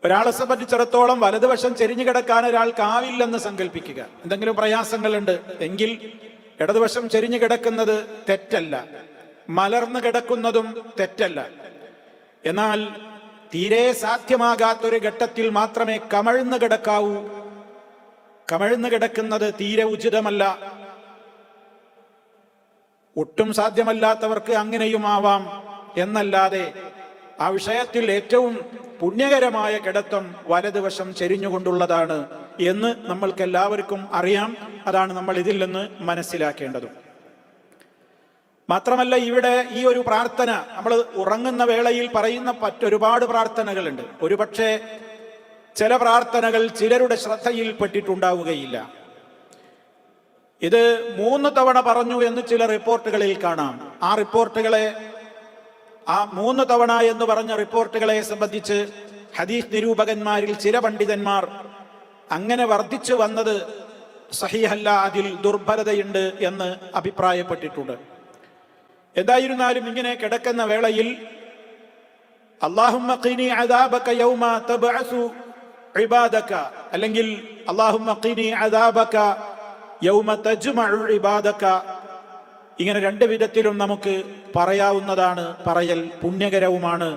ഒരാളെ സംബന്ധിച്ചിടത്തോളം വലതുവശം ചെരിഞ്ഞു കിടക്കാൻ ഒരാൾക്കാവില്ലെന്ന് സങ്കല്പിക്കുക. എന്തെങ്കിലും പ്രയാസങ്ങളുണ്ട് എങ്കിൽ ഇടതുവശം ചെരിഞ്ഞു കിടക്കുന്നത് തെറ്റല്ല, മലർന്നു കിടക്കുന്നതും തെറ്റല്ല. എന്നാൽ തീരെ സാധ്യമാകാത്തൊരു ഘട്ടത്തിൽ മാത്രമേ കമഴ്ന്നു കിടക്കാവൂ. കമഴ്ന്നു കിടക്കുന്നത് തീരെ ഉചിതമല്ല. ഒട്ടും സാധ്യമല്ലാത്തവർക്ക് അങ്ങനെയും ആവാം എന്നല്ലാതെ ആ വിഷയത്തിൽ ഏറ്റവും പുണ്യകരമായ കിടത്തം വലതുവശം ചെരിഞ്ഞുകൊണ്ടുള്ളതാണ് എന്ന് നമ്മൾക്കെല്ലാവർക്കും അറിയാം. അതാണ് നമ്മൾ ഇതിൽ നിന്ന് മനസ്സിലാക്കേണ്ടതും. മാത്രമല്ല, ഇവിടെ ഈ ഒരു പ്രാർത്ഥന നമ്മൾ ഉറങ്ങുന്ന വേളയിൽ പറയുന്ന മറ്റൊരുപാട് പ്രാർത്ഥനകളുണ്ട്. ഒരുപക്ഷെ ചില പ്രാർത്ഥനകൾ ചിലരുടെ ശ്രദ്ധയിൽപ്പെട്ടിട്ടുണ്ടാവുകയില്ല. ഇത് 3 തവണ പറഞ്ഞു എന്ന് ചില റിപ്പോർട്ടുകളിൽ കാണാം. ആ 3 തവണ എന്ന് പറഞ്ഞ റിപ്പോർട്ടുകളെ സംബന്ധിച്ച് ഹദീസ് നിരൂപകന്മാരിൽ ചില പണ്ഡിതന്മാർ അങ്ങനെ വർദ്ധിച്ചു വന്നത് സഹീഹല്ല, അതിൽ ദുർബലതയുണ്ട് എന്ന് അഭിപ്രായപ്പെട്ടിട്ടുണ്ട്. എന്തായിരുന്നാലും ഇങ്ങനെ കിടക്കുന്ന വേളയിൽ അല്ലാഹുമ്മ ഖിനി അദാബക യൗമ തബ്അസു ഇബാദക, അല്ലെങ്കിൽ അല്ലാഹുമ്മ ഖിനി അദാബക യൗമ തജ്മഉ ഇബാദക, ഇങ്ങനെ 2 വിധത്തിലും നമുക്ക് പറയാവുന്നതാണ്. പറയൽ പുണ്യകരവുമാണ്.